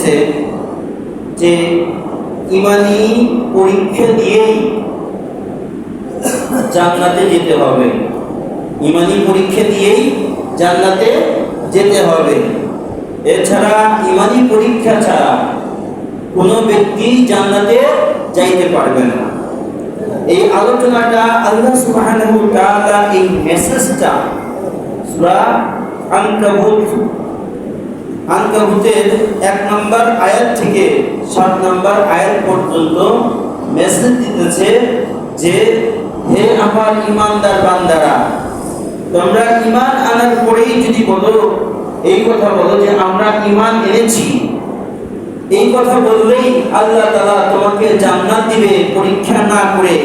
বলতেছে যে ঈমানি পরীক্ষা দিয়েই জান্নাতে যেতে হবে। ঈমানি পরীক্ষা দিয়েই জান্নাতে যেতে হবে। এছাড়া ঈমানি পরীক্ষা ছাড়া কোনো ব্যক্তি জান্নাতে যাইতে পারবে না। এই আলোচনাটা আল্লাহ সুবহানাহু ওয়া তাআলা এই মেসেজটা সূরা আনকাবুতের 1 নম্বর আয়াত থেকে 7 নম্বর আয়াত পর্যন্ত মেসেজ দিতেছে যে হে আমার ঈমানদার বান্দারা, তোমরা ঈমান আনার পরেই যদি বলো, এই কথা বলো যে আমরা ঈমান এনেছি, এই কথা বললেই আল্লাহ তাআলা তোমাকে জান্নাত দিবে পরীক্ষা না করে,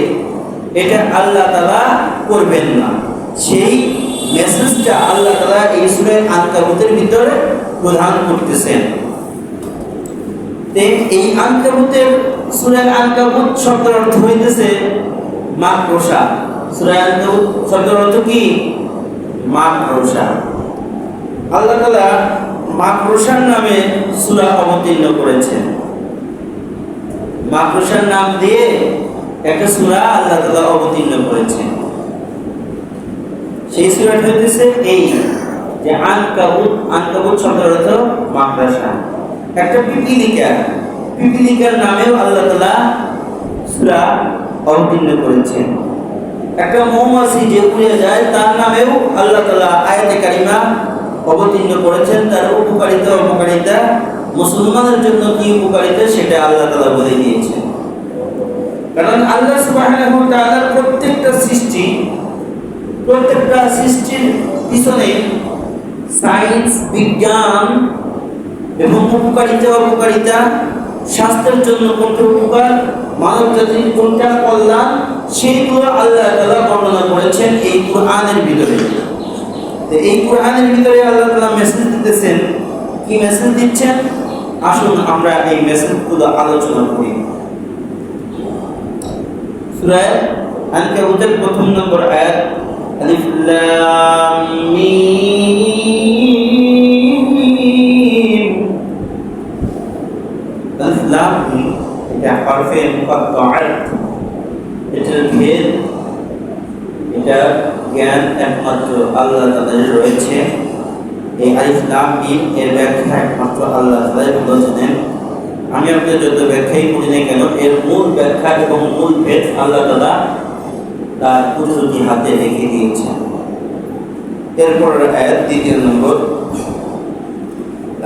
এটা আল্লাহ তাআলা করবেন না। সেই মেসেজটা আল্লাহ তাআলা এই সূরা আনকাবুতের ভিতরে প্রদান করতেছেন। এই আনকাবুতের সূরা আনকাবুত শব্দের অর্থ হইতেছে মাকড়সা। সূরা আনকাবুত শব্দের অর্থ কি? মাকড়সা। আল্লাহ তাআলা মাকড়সার নামে সূরা অবতীর্ণ করেছেন। মাকড়সার নাম দিয়ে একটা সূরা আল্লাহ তাআলা অবতীর্ণ করেছেন। সেই সূরাটা হচ্ছে এই যে আনকাবুত। আনকাবুত শব্দের অর্থ মাকড়সা। একটা পিপিলিকার নামেও আল্লাহ তাআলা সূরা অবতীর্ণ করেছেন। একটা মৌমাছি যে উড়ে যায় তার নামেও আল্লাহ তাআলা আয়াতে কারিমা অবতীর্ণ করেছেন। তার উপকারিতা অপকারিতা, মুসলমানের জন্য কি উপকারিতা, সেটা আল্লাহ তাআলা বলে দিয়েছেন। কারণ আল্লাহ সুবহানাহু ওয়া তাআলার প্রত্যেকটা সৃষ্টির পিছনে সায়েন্স, বিজ্ঞান এবং উপকারিতা অপকারিতা, স্বাস্থ্যের জন্য কোনটা উপকার, মানব জাতির কোনটা কল্যাণ, সেইগুলো আল্লাহ তাআলা বর্ণনা করেছেন এই কোরআনের ভিতরে। এই কোরআনের ভিতরে আল্লাহ তাআলা মেসেজ দিতেছেন। কি মেসেজ দিচ্ছেন? আসুন আমরা এই মেসেজগুলো আলোচনা করি। সূরা আনকাবুতের 1 নম্বর আয়াত, আলিফ লাম মিম। আলিফ লাম মিম এটা হরফে মুকাত্তাআত, এটার ভেদ, এটা জ্ঞান একমাত্র আল্লাহ তাআলার রয়েছে। এই আলিফ লাম মিম এর ব্যাখ্যা একমাত্র আল্লাহ তাআলাই বলেছেন। আমি আপনাদের যত ব্যাখ্যাই করি না কেন, এর মূল ব্যাখ্যা এবং মূল ভেদ আল্লাহ তাআলা তার কুদরতি হাতে রেখে দিয়েছেন। এরপর আয়াত 2 নম্বর,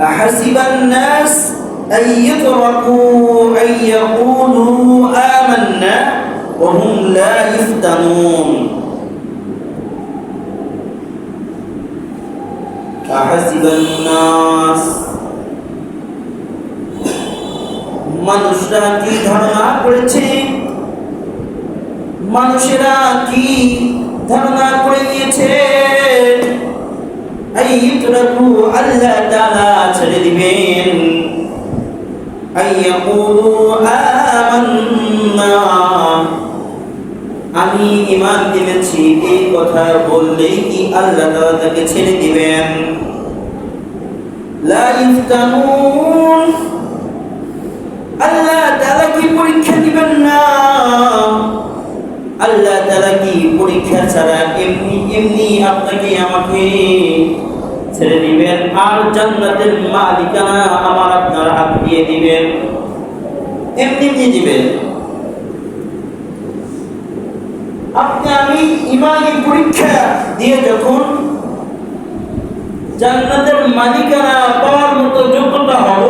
আহাসিবান নাস আইয়াতরাকু আইয়াকুলু আমান্না ওয়া হুম লা ইফতানুন। আহাসিবান নাস, মানুষরা কি ধারণা করেছে, মানুষেরা কি ধারণা করে নিয়েছে, আইয়াতরাকু আল্লাহ তাআলা ছেড়ে দিবেন, আইয়াকুলু আমান্না আমি ঈমান এনেছি, এই কথা বললেই কি আল্লাহ তাআলা তাকে ছেড়ে দিবেন। লা ইফতানুন, আল্লাহ তাআলা কি পরীক্ষা দিবেন না? আল্লাহ তাআলা কি পরীক্ষা ছাড়া এমনি আপনাকে আমাকে ছেড়ে দিবেন আর জান্নাতের মালিকানা আমার আপনার হাত দিয়ে দিবেন? এমনি দিয়ে দিবেন? আপনি আমি ঈমানি পরীক্ষা দিয়ে যখন জান্নাতের মালিকানা পাওয়ার মতো যোগ্যতা হব,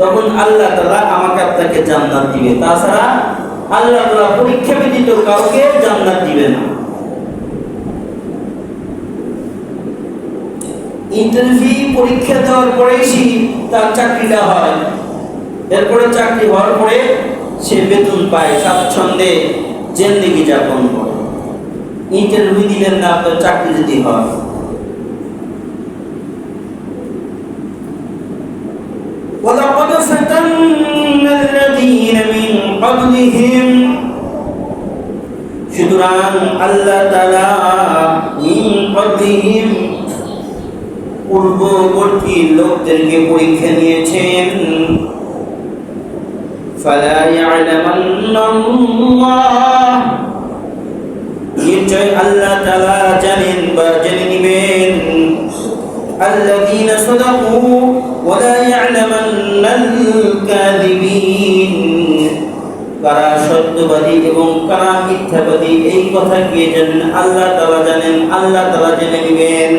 তখন আল্লাহ তাআলা আমাকে আপনাকে জান্নাত দিবে। তাছাড়া আল্লাহ তাআলা পরীক্ষা ব্যতীত কাউকে জান্নাত দিবে না। ইন্টারভিউ পরীক্ষা দেওয়ার পরেই তার চাকরিটা হয়। এরপরে চাকরি হওয়ার পরে সে বেতন পায়, স্বাচ্ছন্দ্যে জিন্দেগি যাপন করে। ইন্টারভিউ দিলেন না, আপনার চাকরি যদি হয়। وَلَقَدْ فَتَنَّا الَّذِينَ مِنْ قَبْلِهِمْ, সুতরাং আল্লাহ তাআলা মিন ক্বাবলিহিম পূর্ববর্তী লোকদেরকে পরীক্ষা নিয়েছেন। ফালা ইয়ালামান্নাল্লাহ, নিশ্চয় আল্লাহ তাআলা জানেন বা জেনে নেবেন, আল্লাযীনা সাদাকু ওয়া লা ইয়ালামান্নাল কাযিবিন, কারা সত্যবাদী এবং কারা মিথ্যাবাদী এই কথা কে জানেন? আল্লাহ তাআলা জানেন, আল্লাহ তাআলা জেনে নেবেন।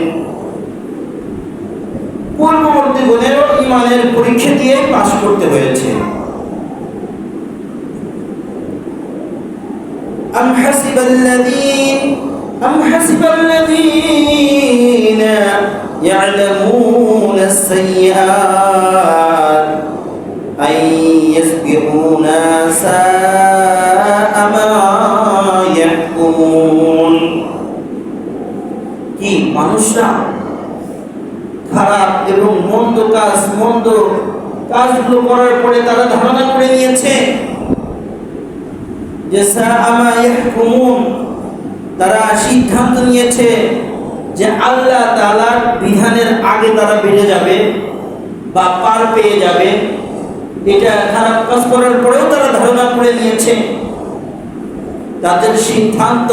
পূর্ববর্তী গণেরও ঈমানের পরীক্ষা দিয়ে পাস করতে হয়েছে। أم حسب الذين يعلمون السيئات أن يسبقونا ساء ما يحكمون। কি মানুষরা খারাপ এবং মন্দ কাজগুলো করার পরে তারা ধারণা করে নিয়েছে যে তারা সিদ্ধান্ত নিয়েছে যে আল্লাহ তাআলার বিধানের আগে তারা বেড়ে যাবে বা পার পেয়ে যাবে। এটা খারাপ কাজ করার পরেও তারা ধারণা করে নিয়েছে। তাদের সিদ্ধান্ত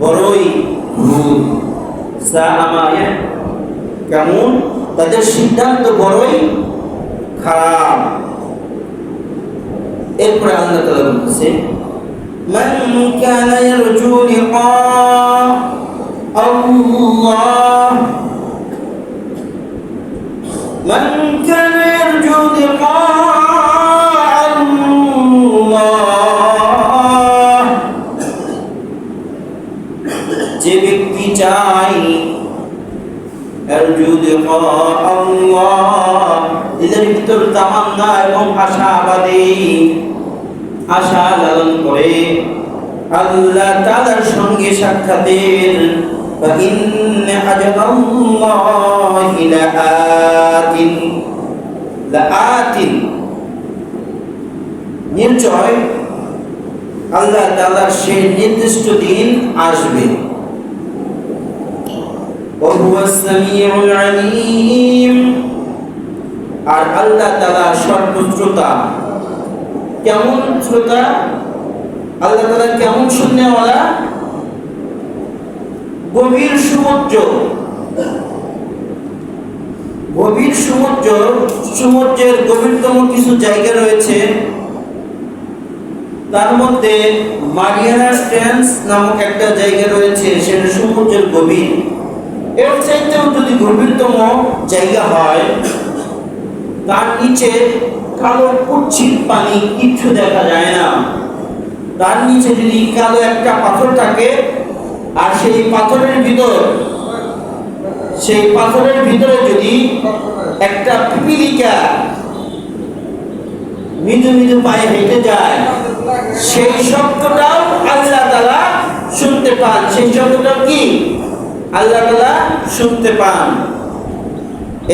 বড়ই ভুল। কেমন? তাদের সিদ্ধান্ত বড়ই খারাপ। এরপরে আল্লাহ তাআলা বলতেছে, মান কানা ইয়ারজু লিকা আল্লাহ, মান কানা ইয়ারজু লিকা আল্লাহ, যে ব্যক্তি চায় ইয়ারজু লিকা আল্লাহ, দিলের ভিতর তামান্না এবং আশা লালন করে আল্লাহ তাআলার সঙ্গে সাক্ষাতের, ফাইন্না আজরাল্লাহি লাআতিন, নিশ্চয় আল্লাহ তাআলার সেই নির্দিষ্ট দিন আসবে। ওয়া হুয়াস সামিউল আলীম, আর আল্লাহ তাআলা সর্বশ্রোতা। কেমন শ্রোতা? আল্লাহ তাআলা কেমন শুননেওয়ালা? গভীর সমুদ্রের গভীরতম কিছু জায়গা রয়েছে, তার মধ্যে মারিয়ানা ট্রেন্স নামক একটা জায়গা রয়েছে, সেটা সমুদ্রের গভীর। এর চাইতেও যদি গভীরতম জায়গা হয়, তার নিচে কালো কুচ্ছিত পানি, কিচ্ছু দেখা যায় না। তার নিচে যদি কালো একটা পাথর থাকে, আর সেই পাথরের ভিতরে যদি একটা পিপিলিকা মৃদু পায়ে হেঁটে যায়, সেই শব্দটাও আল্লাহ তাআলা শুনতে পান। সেই শব্দটাও কি আল্লাহ তাআলা শুনতে পান।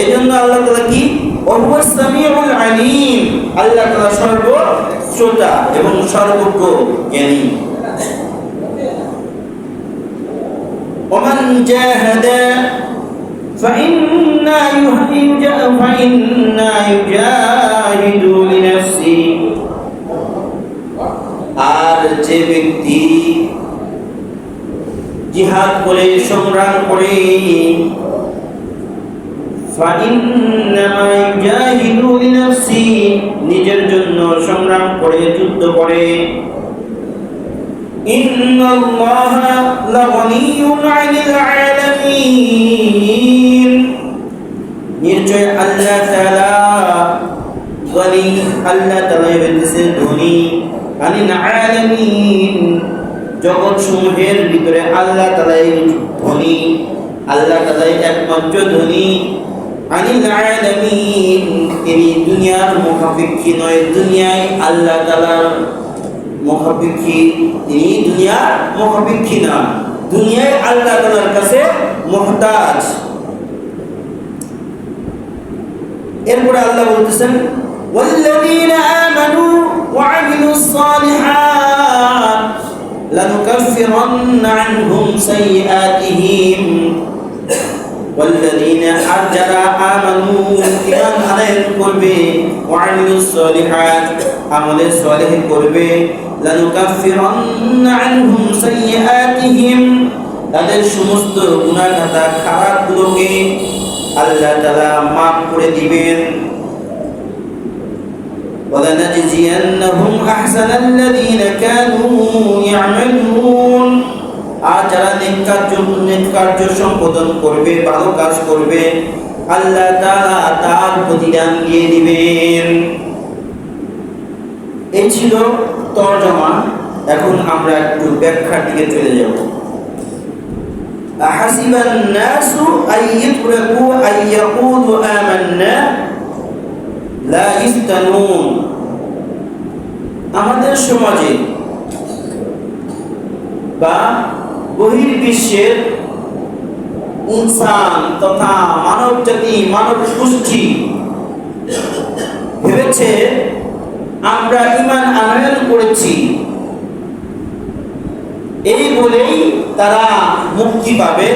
এই জন্য আল্লাহ তাআলা কি? ওহুয়াস সামিউল আলীম, আল্লাহ তাআলা সর্বশ্রোতা এবং সর্বজ্ঞ জ্ঞানী। ওমান জাহাদা ফাইন্না ইউজাহিদু লিনাফসি, আর যে ব্যক্তি জিহাদ করে, সংগ্রাম করে, নিজের জন্য সংগ্রাম করে, যুদ্ধ করে। ইন্নাল্লাহা লাগানিয়্যুন আনিল আলামিন, নিশ্চয় আল্লাহ তাআলা গনি, আল্লাহ তাআলা হইতেছেন ধনী, আনিল আলামিন, জগৎ সমূহের ভিতরে আল্লাহ তাআলাই ধনী, আল্লাহ তাআলাই একমাত্র ধনী। আনিল আলামিন, তিনি দুনিয়ার মুখাপেক্ষী নয়, দুনিয়ায় আল্লাহ তাআলার মুখাপেক্ষী, তিনি দুনিয়ার মুখাপেক্ষী না, দুনিয়ায় আল্লাহ তাআলার কাছে মুহতাজ। এরপরে আল্লাহ বলতেছেন, ওয়াল্লাযীনা আমানু ওয়া আমিলুস সালিহাত লানুকাফিরান্না আনহুম সাইয়্যাতিহিম ওয়াল্লাযীনা আর যারা আমানু ঈমান আনয়ন করবে ওয়া আমিলুস সলিহাত আমলে সালেহ করবে লানুকাফিরান্না আনহুম সাইয়্যাতিহিম তাদের সমস্ত গুনাহ খাতা খারাপগুলোকে আল্লাহ তাআলা মাফ করে দিবেন ওয়ালানাজিয়ান্নাহুম আহসানাল্লাযীনা কানু ইয়ামালুন আর যারা নেক কার্য সম্পাদন করবে ভালো কাজ করবে আল্লাহ তাআলা তার প্রতিদান দিয়ে দিবেন। এই ছিল তরজমা। এখন আমরা একটু ব্যাখ্যার দিকে চলে যাব। আহাসিবান নাসু আইয়ুতরাকু আইয়াকুলু আমান্না লা ইফতানুন আমাদের সমাজে বা বহির্বিশ্বের ইনসান তথা মানব জাতি মানব গোষ্ঠী ভেবেছে আমরা ঈমান আনয়ন করেছি এই বলেই তারা মুক্তি পাবে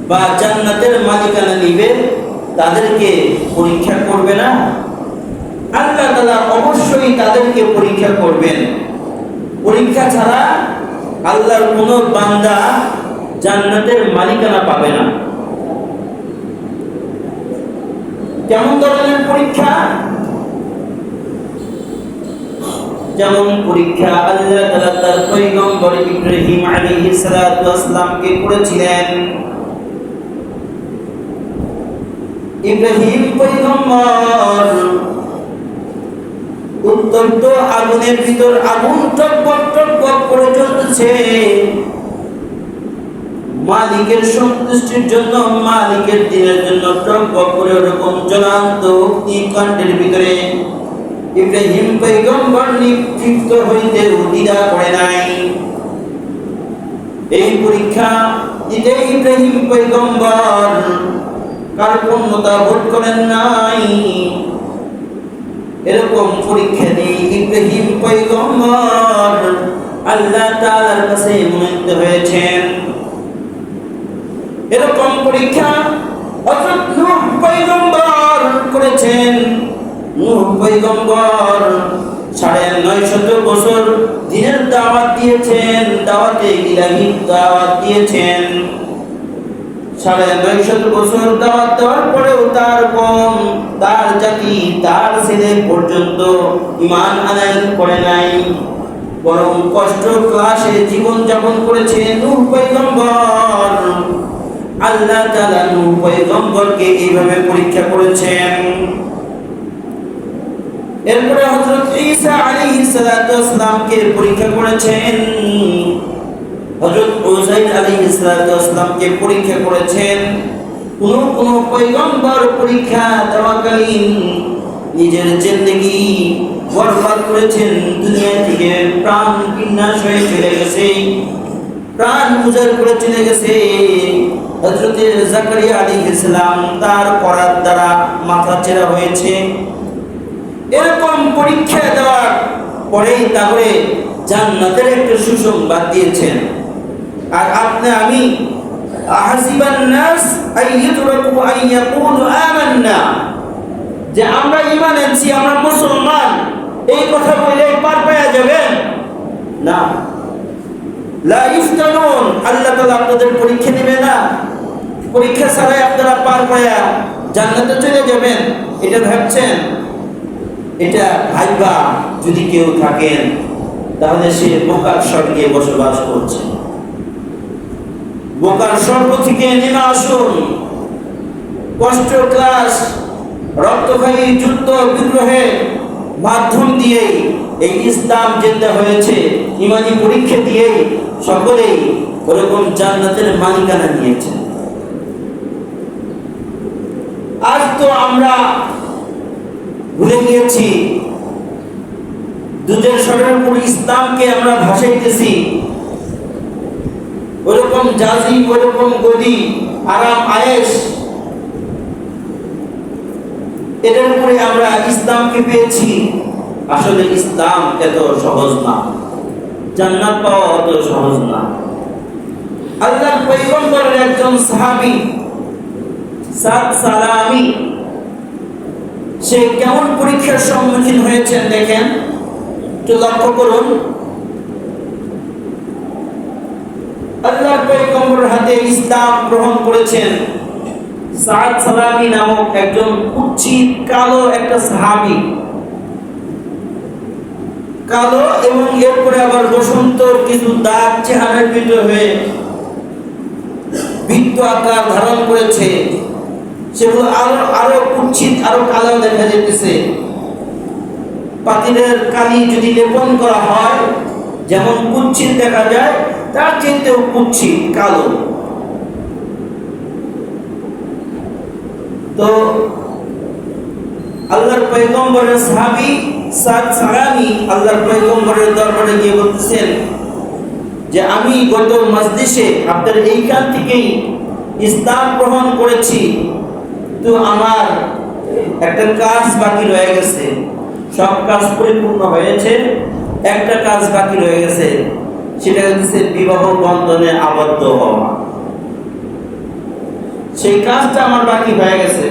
বা জান্নাতের মালিকানা নিবে, তাদেরকে পরীক্ষা করবে না। আল্লাহ তাআলা অবশ্যই তাদেরকে পরীক্ষা করবেন। পরীক্ষা ছাড়া আল্লাহর কোনো বান্দা জান্নাতের মালিকানা পাবে না। কেমন ধরনের পরীক্ষা? যেমন পরীক্ষা আল্লাহ তাআলা তার পয়গম্বর ইব্রাহিম আলাইহিস সালাতু ওয়াস সালামকে করেছিলেন। ইব্রাহিম পয়গম্বর উত্তপ্ত আগুনের ভিতর আগুন টকবক টকবক করে জ্বলছে, মালিকের সন্তুষ্টির জন্য মালিকের দিনের জন্য টকবক করে ওরকম জ্বলন্ত অগ্নিকাণ্ডের ভিতরে ইব্রাহিম পয়গম্বর নিক্ষিপ্ত হইতে দ্বিধা করে নাই। এই পরীক্ষা দিতে ইব্রাহিম পয়গম্বর কার্পণ্যতা বোধ করেন নাই। এরকম পরীক্ষা দিয়ে ইব্রাহিম পয়গম্বর আল্লাহ তাআলার কাছে মনোনীত হয়েছেন। এরকম পরীক্ষা হযরত নূহ পয়গম্বর করেছেন। নূহ পয়গম্বর ৯৫০ বছর দ্বীনের দাওয়াত দিয়েছেন, দাওয়াতে ইলাহীর দাওয়াত দিয়েছেন। ৯৫০ বছর দাওয়াত দেওয়ার পরেও তার কওম, তার জাতি, তার ছেলে পর্যন্ত ঈমান আনয়ন করে নাই, বরং কষ্ট ক্লাসে জীবন যাপন করেছে নূহ পয়গম্বর। আল্লাহ তাআলা নূহ পয়গম্বরকে এইভাবে পরীক্ষা করেছেন। এরপরে হযরত ঈসা আলাইহিস সালাতু ওয়াস সালামকে পরীক্ষা করেছেন, হযরত উযাইর আলাইহিস সালাতু ওয়াস সালামকে পরীক্ষা করেছেন। কোন পয়গম্বর পরীক্ষা দেওয়াকালীন নিজের জিন্দেগি বরবাদ করেছেন, দুনিয়া থেকে প্রাণ বিনাশ হয়ে চলে গেছে, প্রাণ উজাড় করে চলে গেছে। হযরত জাকারিয়া আলাইহিস সালাম তার করার দ্বারা মাথাচেরা হয়েছে। এরকম পরীক্ষা দেওয়ার পরেই তাহলে জান্নাতের একটা সুসংবাদ দিয়েছেন। আর আপনি আমি আহাসিবান নাস আইয়ুতরাকু আইয়াকুলু আমান্না, যে আমরা ঈমান এনেছি, আমরা মুসলমান, এই কথা বলে পার পেয়ে যাবেন না। লা ইফতানুন, আল্লাহ তাআলা আপনাদের পরীক্ষা নেবে না। পরীক্ষা ছাড়াই আপনারা পার পেয়ে জান্নাতে চলে যাবেন এটা ভাবছেন? এটা ভাইবা যদি কেউ থাকেন তাহলে সে বোকার স্বর্গে বসবাস করছে। বোকার স্বর্গ থেকে নেমে আসুন। কষ্ট ক্লাস রক্তক্ষয়ী যুদ্ধ বিগ্রহের মাধ্যম দিয়ে এই ইসলাম জিন্দা হয়েছে, ইমানি পরীক্ষা দিয়ে সকলেই ওরকম জান্নাতের মালিকানা নিয়েছে। আজ তো আমরা ভুলে গিয়েছি, দুধের স্বরের উপর ইসলামকে আমরা ভাসাইতেছি। ওরকম জাজি, ওরকম গদি, আরাম আয়েশ, এটার উপরে আমরা ইসলামকে পেয়েছি। আসলে ইসলাম এত সহজ না, জান্নাত পাওয়া অত সহজ না। আল্লাহর পয়গম্বরের একজন সাহাবী সাদ সালামি সে কেমন পরীক্ষার সম্মুখীন হয়েছেন দেখেন, একটু লক্ষ্য করুন। আল্লাহর পয়গম্বরের হাতে ইসলাম গ্রহণ করেছেন সাদ সালামি নামক একজন কুৎসিত কালো একটা সাহাবী, কালো এবং এরপরে আবার বসন্ত কিছু দাগ চেহারার ভিতর হয়ে বৃত্ত আকার ধারণ করেছে, সেগুলো আরো কুৎসিত, আরো কালো দেখা যেতেছে। পাতিলের কালি যদি লেপন করা হয় যেমন কুৎসিত দেখা যায়, তার চেয়েও কুৎসিত কালো। তো আল্লাহর পয়গম্বরের সাহাবী সাদ সালামি আল্লাহর পয়গম্বরের দরবারে গিয়ে বলতেছেন যে আমি গত মজলিসে আপনার এইখান থেকেই ইসলাম গ্রহণ করেছি, তো আমার একটা কাজ বাকি রয়ে গেছে। সব কাজ পরিপূর্ণ হয়েছে, একটা কাজ বাকি রয়ে গেছে, সেটা হচ্ছে বিবাহ বন্ধনে আবদ্ধ হওয়া। সেই কাজটা আমার বাকি হয়ে গেছে।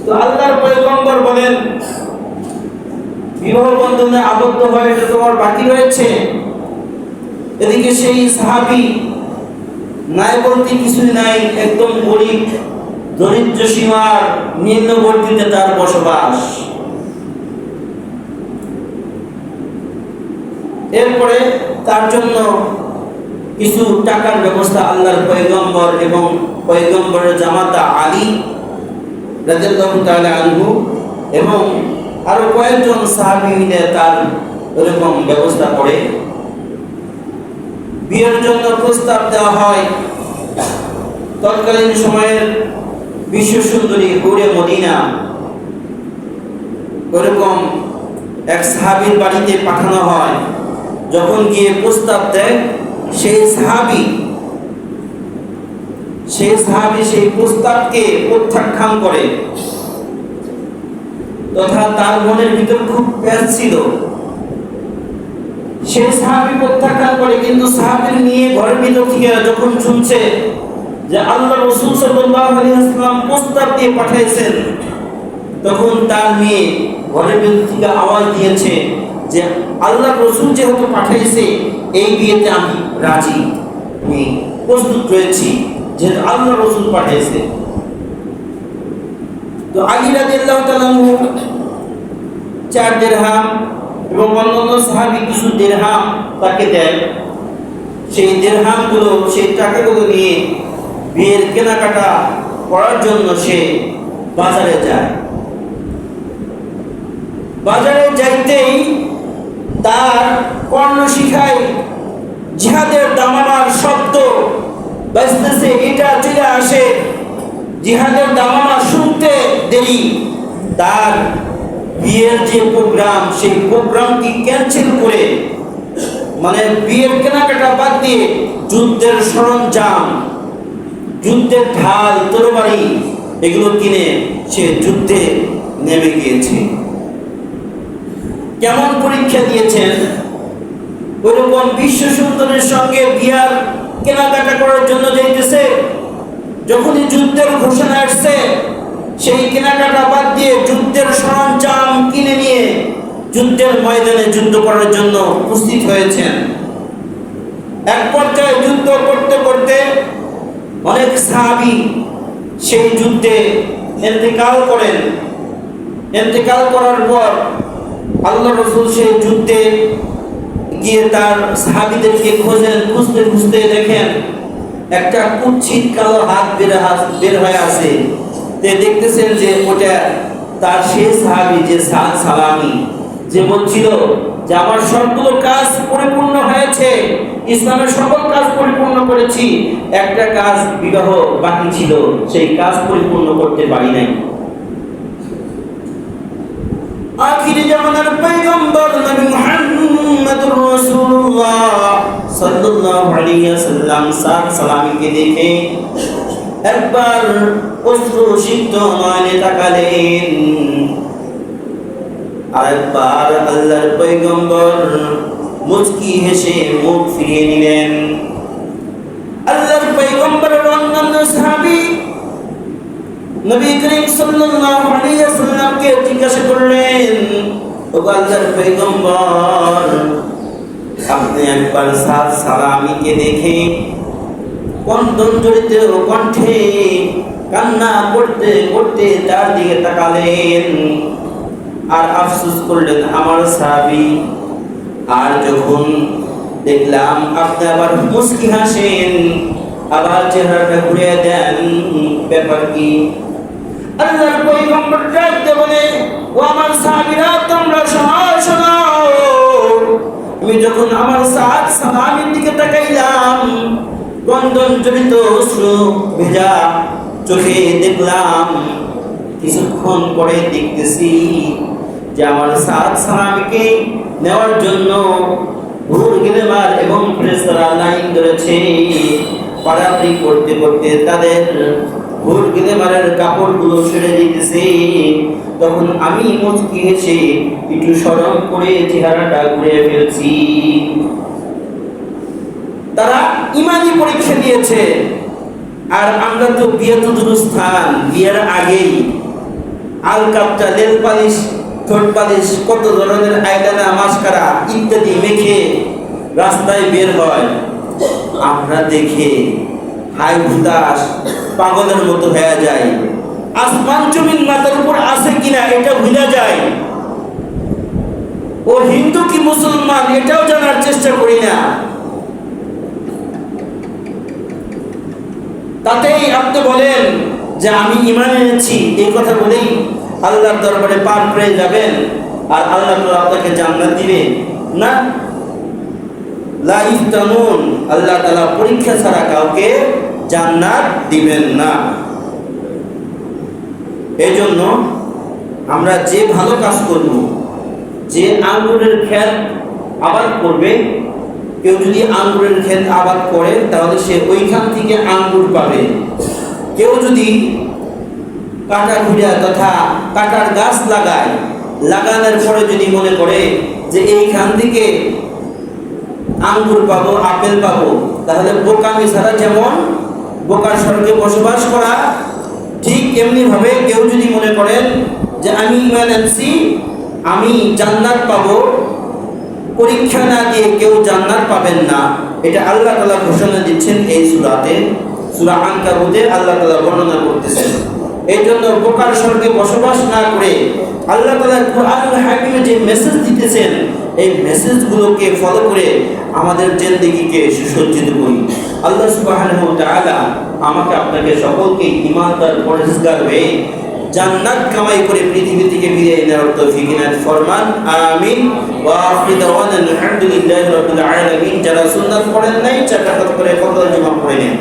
তো আল্লাহর পয়গম্বর বলেন, বিবাহ বন্ধনে আবদ্ধ হয়ে এটা তোমার বাকি রয়েছে। এদিকে সেই সাহাবী নাই বলতে কিছুই নাই, একদম গরিব, দরিদ্র সীমার নিম্নবর্তীতে তার বসবাস। এরপরে তার জন্য কিছু টাকার ব্যবস্থা আল্লাহর পয়গম্বর এবং পয়গম্বরের জামাতা আলী রাদিয়াল্লাহু তাআলা আনহু এবং আরো কয়েকজন সাহাবী মিলে তার এরকম ব্যবস্থা করে বিয়ের জন্য প্রস্তাব দেওয়া হয়। তৎকালীন সময়ের বিশ্ব সুন্দরী হুরে মদিনা ওরকম এক সাহাবীর বাড়িতে পাঠানো হয়। যখন গিয়ে প্রস্তাব দেয়, সেই সাহাবী সেই প্রস্তাবকে প্রত্যাখ্যান করে, তথা তার মনের ভিতর খুব প্যাঁচ ছিল। সেই সাহাবী প্রত্যাখ্যান করে, কিন্তু সাহাবীর নিয়ে ঘরের ভিতর থেকে যখন শুনছে যে আল্লাহ রাসূল সাল্লাল্লাহু আলাইহি ওয়াসাল্লাম প্রস্তাব দিয়ে পাঠিয়েছেন, তখন তার মেয়ে ঘরের ভিতর থেকে আওয়াজ দিয়েছে যে আল্লাহ রাসূল যেহেতু পাঠিয়েছে, এই বিয়েতে আমি রাজি, আমি প্রস্তুত রয়েছি, যেহেতু আল্লাহ রাসূল পাঠিয়েছে। তো আলী রাদিয়াল্লাহু তাআলা 4 দিরহাম এবং অন্যান্য সাহাবী কিছু দিরহাম তাকে দেয়। সেই দিরহামগুলো, সেই টাকাগুলো নিয়ে বিয়ের কেনাকাটা করার জন্য সে বাজারে যায়। বাজারে যাইতেই তার কর্ণশিখায় জিহাদের দামামার শব্দ বাজতেছে, এটা চলে আসে। জিহাদের দামামা শুনতে দেরি, তার বিয়ের যে প্রোগ্রাম, সেই প্রোগ্রামটি ক্যান্সেল করে, মানে বিয়ের কেনাকাটা বাদ দিয়ে যুদ্ধের সরঞ্জাম, যুদ্ধের ঢাল, তরবারি এগুলো কিনে সে যুদ্ধে নেমে গিয়েছে। কেমন পরীক্ষা দিয়েছেন? ওইরকম বিশ্ব সুন্দরের সঙ্গে বিয়ার কেনাকাটা করার জন্য যাইতেছে, যখনই যুদ্ধের ঘোষণা আসছে, সেই কেনাকাটা বাদ দিয়ে যুদ্ধের সরঞ্জাম কিনে নিয়ে যুদ্ধের ময়দানে যুদ্ধ করার জন্য উপস্থিত হয়েছেন। এক পর্যায়ে যুদ্ধ করতে করতে অনেক সাহাবী সেই যুদ্ধে ইন্তেকাল করেন। ইন্তেকাল করার পর আল্লাহ রাসূল সেই যুদ্ধে গিয়ে তার সাহাবীদেরকে খুঁজতে খুঁজতে দেখেন একটা কুৎসিত কালো হাত বের হয়ে আছে। দেখতেছেন যে ওটা তার সেই সাহাবী, যে সাদ সালামি, যে বলছিল যে আমার সবগুলো কাজ পরিপূর্ণ হয়েছে, ইসলামের সকল কাজ পরিপূর্ণ করেছি, একটা কাজ বিবাহ বাকি ছিল, সেই কাজ পরিপূর্ণ করতে পারি নাই। আখির জামানার পয়গম্বর নবী মুহাম্মদুর রাসূলুল্লাহ সাল্লাল্লাহু আলাইহি ওয়াসাল্লাম সাদ সালামিকে দেখে একবার অশ্রুসিক্ত নয়নে তাকালেন, আরেকবার আল্লাহর পয়গম্বর মুচকি হেসে মুখ ফিরিয়ে নিলেন। আল্লাহর পয়গম্বরের অন্যান্য সাহাবী নবী করিম সাল্লাল্লাহু আলাইহি ওয়াসাল্লামকে জিজ্ঞাসা করলেন, ও আল্লাহর পয়গম্বর, আপনি একবার সাদ সালামীকে দেখে কন্দন জড়িত কণ্ঠে কান্না করতে করতে তার দিকে তাকালেন আর আফসোস করলেন আমার সাহাবী। আর যখন দেখলাম আপনি আবার মুস্কি হাসেন, আবার চেহারাটা ঘুরিয়ে দেন, ব্যাপার কি? আল্লাহর পয়গম্বর ডাকতে বলে, ও আমার সাহাবীরা, তোমরা শোনাও। আমি যখন আমার সাদ সালামীর দিকে তাকাইলাম, ক্রন্দন জড়িত অশ্রু ভেজা চোখে দেখলাম, কিছুক্ষণ পরে দেখতেছি যে আমার সাদ সালামীকে নেওয়ার জন্য ভোর গেলেমার এবং ফেরেশতারা লাইন ধরেছে। পাড়াপাড়ি করতে করতে তাদের ভোর গেলেমারের কাপড়গুলো ছেড়ে দিতেছে। তখন আমি মুচকি হেসে একটু শরম করে চেহারাটা ঘুরে ফেলছি। তারা ইমানি পরীক্ষা দিয়েছে, আর আমরা তো বিয়ে তো দুরস্থান, বিয়ের আগেই আলকাপটা, নেল পালিশ, ঠোঁট পালিশ, কত ধরনের আইলানা, মাস্কারা ইত্যাদি মেখে রাস্তায় বের হয়। আমরা দেখে হাই হুতাশ পাগলের মতো হয়ে যায়। আসমান জমিন মাথার উপর আছে কিনা এটা ভুলে যায়। ও হিন্দু কি মুসলমান এটাও জানার চেষ্টা করি না। তাতেই আপনি বলেন যে আমি ঈমান এনেছি, এই কথা বলেই আল্লাহর দরবারে পার পেয়ে যাবেন আর আল্লাহ তাআলা আপনাকে জান্নাত দিবে না। লা ইফতানুন, আল্লাহ তাআলা পরীক্ষা ছাড়া কাউকে জান্নাত দিবেন না। এজন্য আমরা যে ভালো কাজ করব, যে আঙ্গুরের ক্ষেত আবাদ করবে, কেউ যদি আঙ্গুরের ক্ষেত আবাদ করে তাহলে সে ওইখান থেকে আঙ্গুর পাবে। কেউ যদি কাটা ঘুরিয়া তথা কাটার গাছ লাগায়, লাগানোর পরে যদি মনে করে যে এইখান থেকে আঙ্গুর পাবো, আপেল পাবো, তাহলে বোকামি ছাড়া যেমন বোকার স্বর্গে বসবাস করা, ঠিক এমনি ভাবে কেউ যদি মনে করেন যে আমি ঈমান আনছি, আমি জান্নাত পাবো, পরীক্ষা না দিয়ে কেউ জান্নাত পাবেন না। এটা আল্লাহ তাআলা ঘোষণা দিচ্ছেন এই সূরাতে, সূরা আনকাবুতে আল্লাহ তাআলা বর্ণনা করতেছেন। এই জন্য বোকার স্বর্গে বসবাস না করে আল্লাহ তাআলা কুরআনুল হাকিমে যে মেসেজ দিতেছেন, এই মেসেজগুলোকে ফলো করে আমাদের জিন্দেগিকে সুসজ্জিত করি। আল্লাহ সুবহানাহু ওয়া তাআলা আমাকে আপনাকে সকলকে ঈমানদার পরহেজগার হয়ে জান্নাত কামাই করে পৃথিবী থেকে বিদায় নেওয়ার তৌফিক ইনায়াত ফরমান, আমিন। ওয়া আখিরু দাওয়ানা আলহামদুলিল্লাহি রাব্বিল আলামিন। যারা সুন্নাত পড়েন নাই, চারটা করে ফরজ জমা পড়ে নেন।